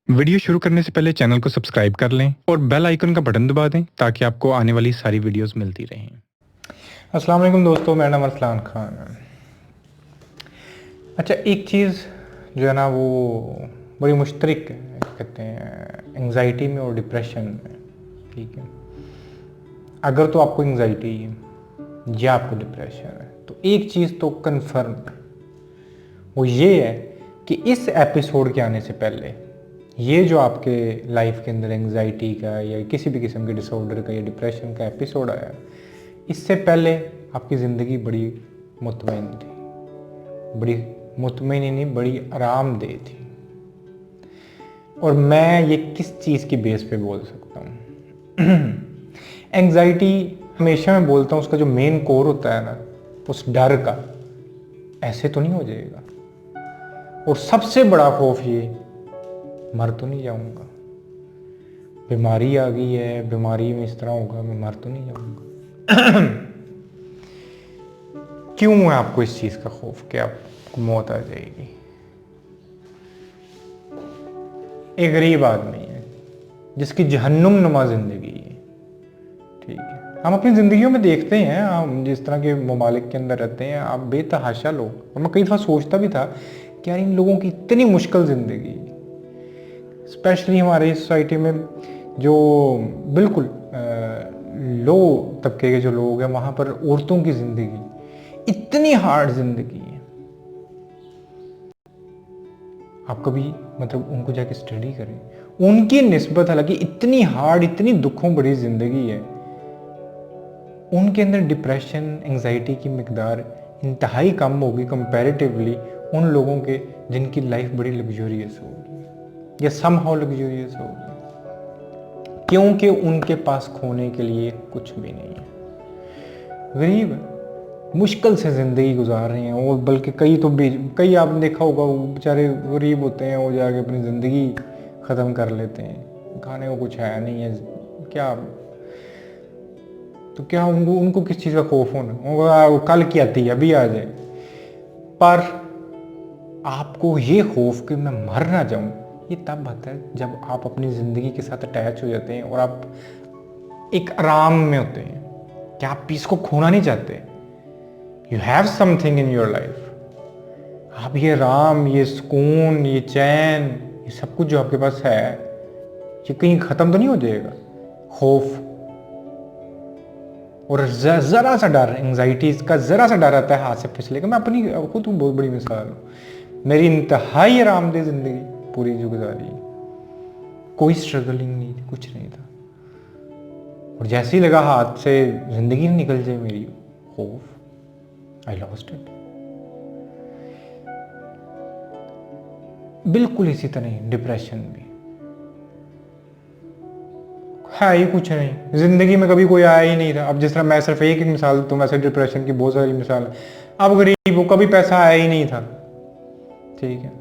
Video शुरू करने से पहले चैनल को सब्सक्राइब कर लें और बेल आइकन का बटन दबा दें ताकि आपको आने वाली सारी वीडियोस मिलती रहें। अस्सलाम वालेकुम दोस्तों, मेरा नाम अरसलान खान है। अच्छा, एक चीज़ जो है ना वो बड़ी मुश्तरक है, कहते हैं एंजाइटी में और डिप्रेशन में। ठीक है, अगर तो आपको एंजाइटी है या आपको डिप्रेशन है तो एक चीज़ तो कंफर्म है, वो ये है कि इस एपिसोड के आने से पहले ये जो आपके लाइफ के अंदर एंजाइटी का या किसी भी किस्म के डिसऑर्डर का या डिप्रेशन का एपिसोड आया, इससे पहले आपकी ज़िंदगी बड़ी मुतमईन थी, बड़ी मुतमईन नहीं, बड़ी आरामदेह थी। और मैं ये किस चीज़ की बेस पे बोल सकता हूँ? एंजाइटी हमेशा मैं बोलता हूँ उसका जो मेन कोर होता है ना, उस डर का, ऐसे तो नहीं हो जाएगा। और सबसे बड़ा खौफ ये, मर तो नहीं जाऊंगा, बीमारी आ गई है, बीमारी में इस तरह होगा, मैं मर तो नहीं जाऊंगा। क्यों है आपको इस चीज का खौफ कि आपको मौत आ जाएगी? एक गरीब आदमी है जिसकी जहन्नुम नुमा जिंदगी है। ठीक है, हम अपनी जिंदगियों में देखते हैं, हम जिस तरह के ममालिक के अंदर रहते हैं, आप बेतहाशा लोग, और मैं कई दफ़ा सोचता भी था कि यार इन लोगों की इतनी मुश्किल ज़िंदगी, स्पेशली हमारी सोसाइटी में जो बिल्कुल लो तबके के जो लोग हैं, वहाँ पर औरतों की ज़िंदगी इतनी हार्ड ज़िंदगी है। आप कभी मतलब उनको जाके स्टडी करें, उनकी निस्बत हालांकि इतनी हार्ड, इतनी दुखों भरी ज़िंदगी है, उनके अंदर डिप्रेशन एंजाइटी की मिकदार इंतहाई कम होगी कंपैरेटिवली उन लोगों के जिनकी लाइफ बड़ी लग्जूरियस होगी या समहाउ लग्जूरियस होगी, क्योंकि उनके पास खोने के लिए कुछ भी नहीं है। गरीब मुश्किल से ज़िंदगी गुजार रहे हैं, और बल्कि कई आपने देखा होगा, वो बेचारे गरीब होते हैं, वो जाके अपनी ज़िंदगी ख़त्म कर लेते हैं, खाने को कुछ है नहीं है, क्या तो क्या उनको किस चीज़ का खौफ होना? कल की आती है, अभी आ जाए। पर आपको ये खौफ कि मैं मर ना जाऊं, ये तब आता है जब आप अपनी ज़िंदगी के साथ अटैच हो जाते हैं और आप एक आराम में होते हैं कि आप पीस को खोना नहीं चाहते। You have something in your life, आप ये आराम, ये सुकून, ये चैन, ये सब कुछ जो आपके पास है, ये कहीं ख़त्म तो नहीं हो जाएगा? खौफ और ज़रा सा डर, एंजाइटी का ज़रा सा डर आता है हाथ से फिसलेगा। मैं अपनी खुद बहुत बड़ी मिसाल हूँ, मेरी इंतहाई आरामदेह ज़िंदगी पूरी जो गुजारी, कोई स्ट्रगलिंग नहीं थी, कुछ नहीं था, और जैसे ही लगा हाथ से ज़िंदगी निकल जाए मेरी, खौफ, आई लॉस्ट इट। बिल्कुल इसी तरह डिप्रेशन भी है ही कुछ नहीं, जिंदगी में कभी कोई आया ही नहीं था। अब जिस तरह मैं सिर्फ एक मिसाल दूं, वैसे डिप्रेशन की बहुत सारी मिसाल है। अब गरीब हो, कभी पैसा आया ही नहीं था, ठीक है,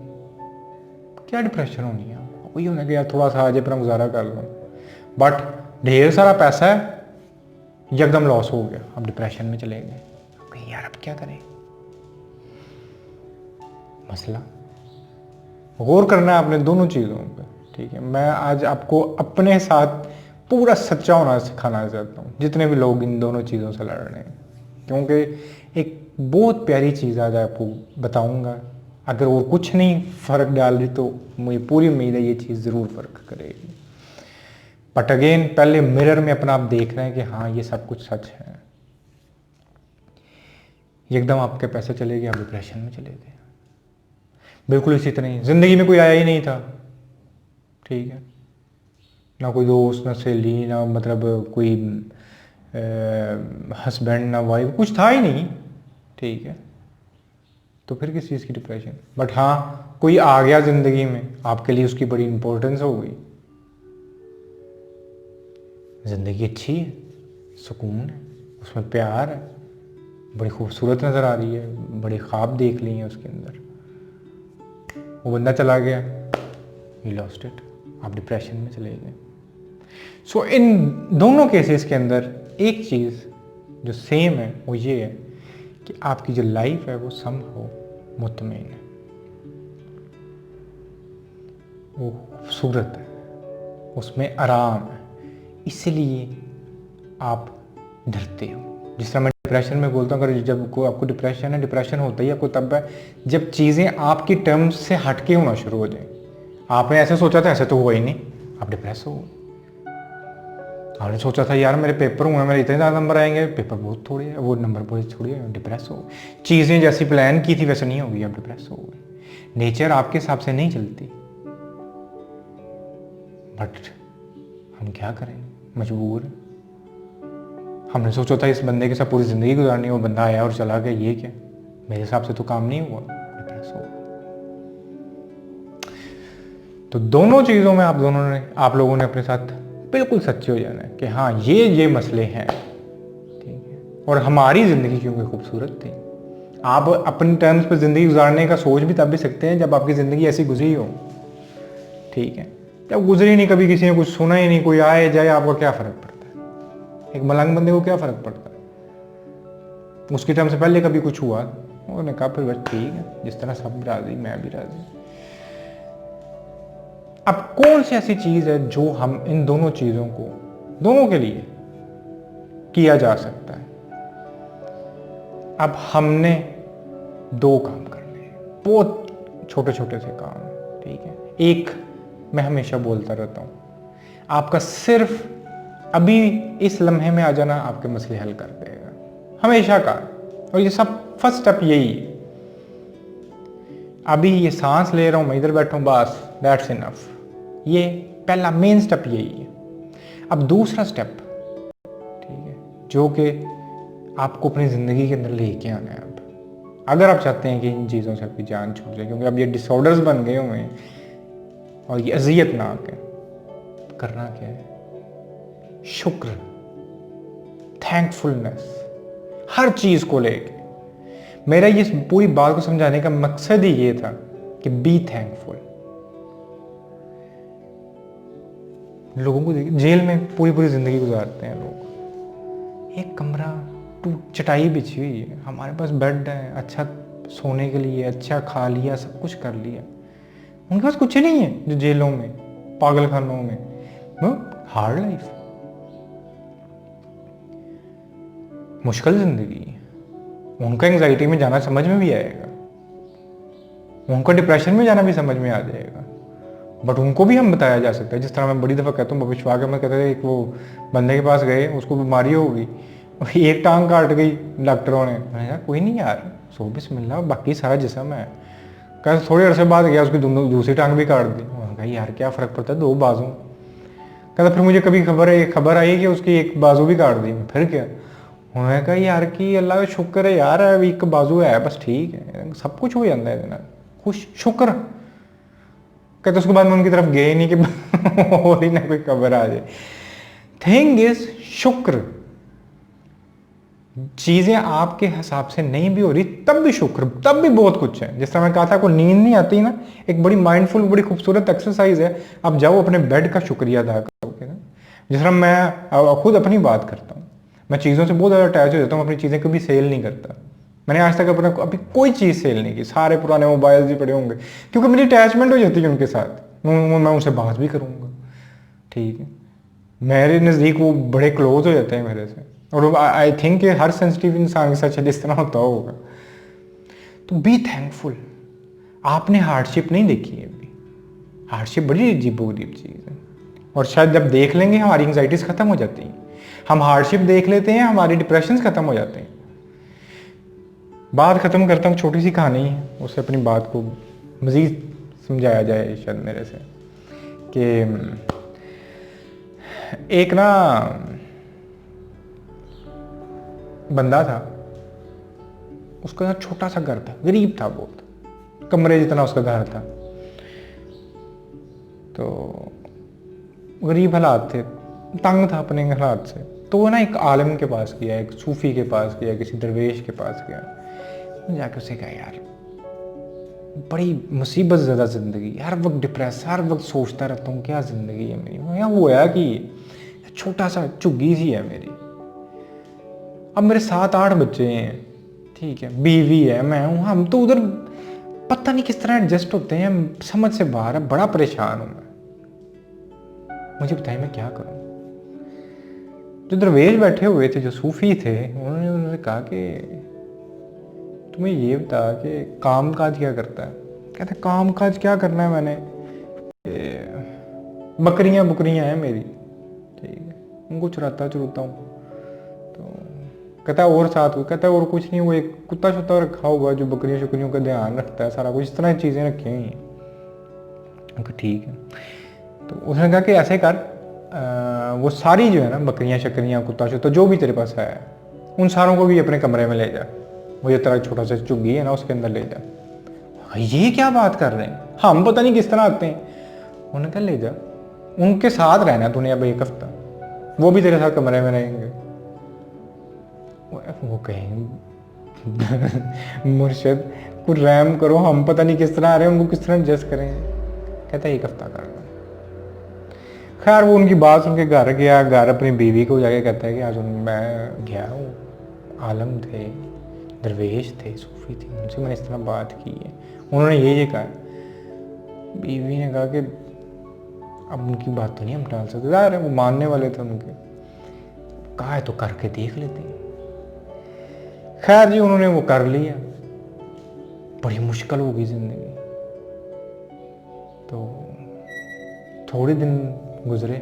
क्या डिप्रेशन होनी है? वही होना कि यार थोड़ा सा आज अपना गुजारा कर लो, बट ढेर सारा पैसा है, एकदम लॉस हो गया, अब डिप्रेशन में चले गए, यार अब क्या करें? मसला गौर करना है आपने दोनों चीज़ों पे। ठीक है, मैं आज आपको अपने साथ पूरा सच्चा होना सिखाना चाहता हूँ, जितने भी लोग इन दोनों चीज़ों से लड़ रहे हैं, क्योंकि एक बहुत प्यारी चीज़ आज आपको बताऊँगा। अगर और कुछ नहीं फ़र्क डाल रही तो मुझे पूरी उम्मीद है ये चीज़ ज़रूर फ़र्क करेगी। बट अगेन, पहले मिरर में अपना आप देख रहे हैं कि हाँ ये सब कुछ सच है। एकदम आपके पैसे चले गए, आप डिप्रेशन में चले गए। बिल्कुल इसी तरह ज़िंदगी में कोई आया ही नहीं था, ठीक है, ना कोई दोस्त, ना सहेली, ना मतलब कोई हस्बैंड, ना वाइफ, कुछ था ही नहीं, ठीक है, तो फिर किस चीज़ की डिप्रेशन? बट हाँ, कोई आ गया ज़िंदगी में, आपके लिए उसकी बड़ी इंपॉर्टेंस हो गई, ज़िंदगी अच्छी है, सुकून है, उसमें प्यार है, बड़ी खूबसूरत नज़र आ रही है, बड़े ख्वाब देख लिए हैं उसके अंदर, वो बंदा चला गया, यू लॉस्ट इट, आप डिप्रेशन में चले गए। सो इन दोनों केसेस के अंदर एक चीज़ जो सेम है वो ये है कि आपकी जो लाइफ है वो समहाउ मुतमईन है। वो खूबसूरत है, उसमें आराम है, इसलिए आप डरते हो। जिस तरह मैं डिप्रेशन में बोलता हूँ, अगर जब को आपको डिप्रेशन है, डिप्रेशन होता ही आपको तब है जब चीज़ें आपकी टर्म्स से हटके होना शुरू हो जाए। आपने ऐसे सोचा था, ऐसे तो हुआ ही नहीं, आप डिप्रेस हो गए। आपने सोचा था यार मेरे पेपर हुए, मेरे इतने ज़्यादा नंबर आएंगे, पेपर बहुत थोड़े है, वो नंबर बहुत थोड़े है, डिप्रेस हो गए। चीज़ें जैसी प्लान की थी वैसे नहीं होगी, आप डिप्रेस हो गए। नेचर आपके हिसाब से नहीं चलती, बट हम क्या करें, मजबूर। हमने सोचा था इस बंदे के साथ पूरी ज़िंदगी गुजारनी, वो बंदा आया और चला गया, ये क्या, मेरे हिसाब से तो काम नहीं हुआ, डिप्रेस हो गए। तो दोनों चीज़ों में आप लोगों ने अपने साथ बिल्कुल सच्चे हो जाना है कि हाँ ये मसले हैं, ठीक है। और हमारी ज़िंदगी क्योंकि खूबसूरत थी। आप अपने टर्म्स पर ज़िंदगी गुजारने का सोच भी तब भी सकते हैं जब आपकी ज़िंदगी ऐसी गुजरी हो, ठीक है। जब गुजरी नहीं, कभी किसी ने कुछ सुना ही नहीं, कोई आए जाए, आपको क्या फ़र्क पड़ता है? एक मलंग बंदे को क्या फ़र्क पड़ता है? उसके टाइम से पहले कभी कुछ हुआ, उन्होंने कहा फिर बस ठीक है, जिस तरह सब राज़ी मैं भी राज़ी। अब कौन सी ऐसी चीज़ है जो हम इन दोनों चीज़ों को, दोनों के लिए किया जा सकता है? अब हमने 2 काम करने हैं, बहुत छोटे छोटे से काम, ठीक है। एक मैं हमेशा बोलता रहता हूँ, आपका सिर्फ अभी इस लम्हे में आ जाना आपके मसले हल कर देगा, हमेशा का। और ये सब फर्स्ट स्टेप यही है, अभी ये सांस ले रहा हूँ, मैं इधर बैठा हूँ, बस दैट्स इनफ। ये पहला मेन स्टेप यही है। अब दूसरा स्टेप, ठीक है, जो कि आपको अपनी ज़िंदगी के अंदर लेके आना है। अब अगर आप चाहते हैं कि इन चीज़ों से आपकी जान छूट जाए, क्योंकि अब ये डिसऑर्डर्स बन गए हुए हैं और ये अज़ियतनाक है, करना क्या है? शुक्र, थैंकफुलनेस, हर चीज़ को लेके। मेरा ये पूरी बात को समझाने का मकसद ही ये था कि बी थैंकफुल। लोगों को देखिए, जेल में पूरी पूरी ज़िंदगी गुजारते हैं लोग, एक कमरा, चटाई बिछी हुई है, हमारे पास बेड है, अच्छा सोने के लिए, अच्छा खा लिया, सब कुछ कर लिया। उनके पास कुछ नहीं है जो जेलों में, पागल खानों में, हार्ड लाइफ, मुश्किल ज़िंदगी है। उनका एंग्जाइटी में जाना समझ में भी आएगा, उनका डिप्रेशन में जाना भी समझ में आ जाएगा, बट उनको भी हम बताया जा सकता है। जिस तरह मैं बड़ी दफ़ा कहता हूँ, विश्वास में कहते थे, एक वो बंदे के पास गए, उसको बीमारी हो गई, एक टांग काट गई डॉक्टरों ने, मैंने कहा कोई नहीं यार, सो बिस्मिल्लाह, बाकी सारा जिस्म है। कहते थोड़े अरसे बाद गया, उसकी दूसरी टांग भी काट दी। मैंने कहा यार क्या फ़र्क पड़ता है, 2 बाजू। कहता फिर मुझे कभी खबर आई कि उसकी एक बाजू भी काट दी। फिर क्या? उन्होंने कहा यार कि अल्लाह का शुक्र है यार, अभी एक बाजू है, बस ठीक है, सब कुछ हो जाता है, खुश, शुक्र। कहते उसके बाद मैं उनकी तरफ गए नहीं कि और ही ना कोई खबर आ जाए। थिंग इज शुक्र, चीजें आपके हिसाब से नहीं भी हो रही तब भी शुक्र, तब भी बहुत कुछ है। जिस तरह मैं कहा था, आपको नींद नहीं आती ना, एक बड़ी माइंडफुल, बड़ी खूबसूरत एक्सरसाइज है। आप जाओ अपने बेड का शुक्रिया अदा करोगे ना। जिस तरह मैं खुद अपनी बात करता हूँ, मैं चीज़ों से बहुत ज़्यादा अटैच हो जाता हूँ, अपनी चीज़ें कभी सेल नहीं करता। मैंने आज तक अपना अभी कोई चीज़ सेल नहीं की, सारे पुराने मोबाइल भी पड़े होंगे, क्योंकि मेरी अटैचमेंट हो जाती है उनके साथ। मैं उनसे बात भी करूँगा, ठीक है, मेरे नज़दीक वो बड़े क्लोज हो जाते हैं मेरे से। और आई थिंक हर सेंसिटिव इंसान के साथ इस तरह होता होगा। तो बी थैंकफुल। आपने हार्डशिप नहीं देखी है अभी, हार्डशिप बड़ी अजीबोगरीब चीज़ है, और शायद जब देख लेंगे हमारी एंग्जाइटीज ख़त्म हो जाती हैं। हम हार्डशिप देख लेते हैं, हमारी डिप्रेशन ख़त्म हो जाते हैं। बात ख़त्म करता हूँ, छोटी सी कहानी है, उससे अपनी बात को मज़ीद समझाया जाए शायद मेरे से। कि एक ना बंदा था, उसका छोटा सा घर था, गरीब था बहुत, कमरे जितना उसका घर था। तो गरीब हालात थे, तंग था अपने हालात से। तो वो ना एक आलिम के पास गया, एक सूफी के पास गया, किसी दरवेश के पास गया। जाके उसे कहा यार बड़ी मुसीबत ज़्यादा ज़िंदगी, हर वक्त डिप्रेस, हर वक्त सोचता रहता हूँ क्या ज़िंदगी है मेरी। यहाँ वो है कि छोटा सा झुग्गी सी है मेरी, अब मेरे 7-8 बच्चे हैं, ठीक है, बीवी है, मैं हूँ, हम तो उधर पता नहीं किस तरह एडजस्ट होते हैं, समझ से बाहर है, बड़ा परेशान हूं मैं। मुझे बताइए मैं क्या करूं। जो दरवेश बैठे हुए थे, जो सूफी थे, उन्होंने कहा कि तुम्हें ये बता कि काम काज क्या करता है। कहते काम काज क्या करना है मैंने, बकरियां बुकरियां हैं मेरी, ठीक है, उनको चुराता हूँ। तो कहता है और साथ, कहता है और कुछ नहीं, वो एक कुत्ता शुत्ता रखा हुआ जो बकरियों शुक्रियों का ध्यान रखता है, सारा कुछ इस तरह की चीज़ें रखी हुई हैं। ठीक है। तो उसने कहा कि ऐसे कर, वो सारी जो है ना बकरियां शक्रियां कुत्ता शुत्ता जो भी तेरे पास है, उन सारों को भी अपने कमरे में ले जा, वो जो तेरा छोटा सा चुग्गी है ना उसके अंदर ले जा। ये क्या बात कर रहे हैं, हम पता नहीं किस तरह आते हैं। उन्होंने कहा ले जा, उनके साथ रहना तूने अब एक हफ्ता, वो भी तेरे साथ कमरे में रहेंगे। वो कहेंगे मुर्शिद कुछ रहम करो, हम पता नहीं किस तरह आ रहे हैं, उनको किस तरह एडजस्ट करेंगे। कहता है एक हफ्ता कर लो। खैर वो उनकी बात सुन के घर गया, घर अपनी बीवी को जाके कहता है कि आज मैं गया हूँ, आलम थे, दरवेश थे, सूफी थे, उनसे मैंने इस तरह बात की है, उन्होंने ये कहा। बीवी ने कहा कि अब उनकी बात तो नहीं हम टाल सकते, ज़ाहिर है वो मानने वाले थे उनके, कहा है तो करके देख लेते हैं। खैर जी उन्होंने वो कर लिया। बड़ी मुश्किल हो गई जिंदगी। तो थोड़े दिन गुजरे,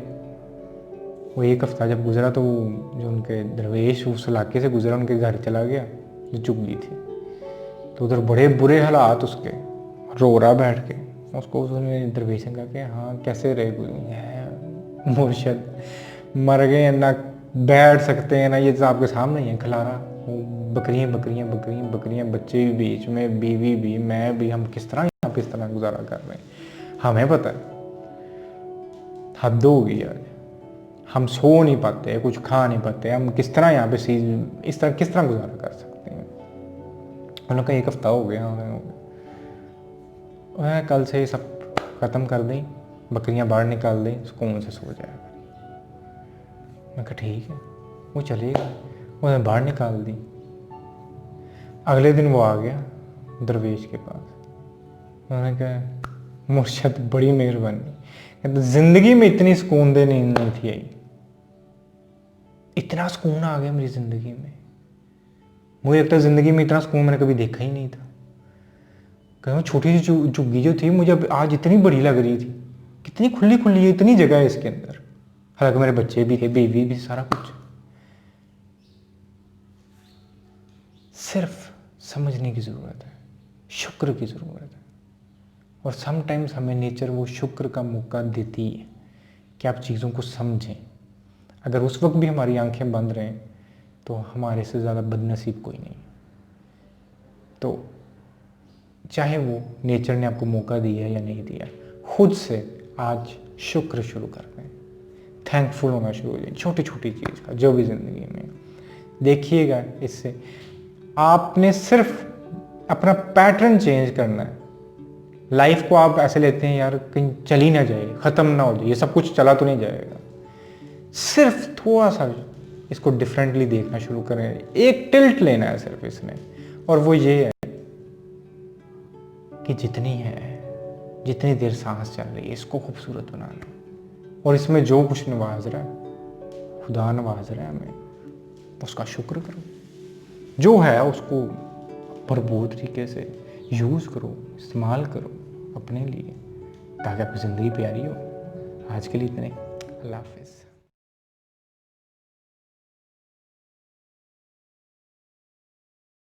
वो एक हफ्ता जब गुजरा तो जो उनके दरवेश उस इलाके से गुजरा, उनके घर चला गया जो चुग्गी थी। तो उधर बड़े बुरे हालात उसके, रो रहा बैठ के। उसको उसने दरवेश ने कहा कि हाँ कैसे रहे मुर्शद, मर गए ना बैठ सकते हैं ना, ये तो आपके सामने ही है खिलारा, बकरियां बकरियां बकरियां बकरियां, बच्चे भी बीच में, बीवी भी, मैं भी, हम किस तरह यहाँ पे इस तरह गुजारा कर रहे हैं, हमें पता है। हद हो गई आज, हम सो नहीं पाते, कुछ खा नहीं पाते, हम किस तरह यहाँ पे इस तरह किस तरह गुजारा कर सकते हैं। उन्होंने कहा एक हफ्ता हो गया, कल से सब ख़त्म कर दें, बकरियां बाहर निकाल दें, सुकून से सो जाएगा। मैं कहा ठीक है। वो चले गए, उन्होंने बाहर निकाल दी। अगले दिन वो आ गया दरवेश के पास। उन्होंने कहा मुर्शद बड़ी मेहरबानी, कहते ज़िंदगी में इतनी सुकून दे नींद नहीं थी आई, इतना सुकून आ गया मेरी ज़िंदगी में, मुझे लगता है ज़िंदगी में इतना सुकून मैंने कभी देखा ही नहीं था। कहते छोटी सी झुग्गी जो थी मुझे आज इतनी बड़ी लग रही थी, कितनी खुली खुली है, इतनी जगह है इसके अंदर, हालांकि मेरे बच्चे भी थे, बीवी भी, सारा कुछ। सिर्फ समझने की ज़रूरत है, शुक्र की ज़रूरत है। और समटाइम्स हमें नेचर वो शुक्र का मौका देती है कि आप चीज़ों को समझें। अगर उस वक्त भी हमारी आंखें बंद रहें तो हमारे से ज़्यादा बदनसीब कोई नहीं। तो चाहे वो नेचर ने आपको मौका दिया या नहीं दिया, खुद से आज शुक्र शुरू कर दें, थैंकफुल होना शुरू हो जाए छोटी छोटी चीज़ का, जो भी ज़िंदगी में। देखिएगा इससे आपने सिर्फ अपना पैटर्न चेंज करना है। लाइफ को आप ऐसे लेते हैं यार कहीं चली ना जाए, ख़त्म ना हो जाए, ये सब कुछ चला तो नहीं जाएगा। सिर्फ थोड़ा सा इसको डिफरेंटली देखना शुरू करें, एक टिल्ट लेना है सिर्फ इसने, और वो ये है कि जितनी देर सांस चल रही है इसको खूबसूरत बनाना, और इसमें जो कुछ नवाज रहा है, खुदा नवाज रहा है हमें, उसका शुक्र करो। जो है उसको भरपूर तरीके से यूज़ करो, इस्तेमाल करो अपने लिए, ताकि आपकी ज़िंदगी प्यारी हो। आज के लिए इतने, अल्लाह हाफ़िज़।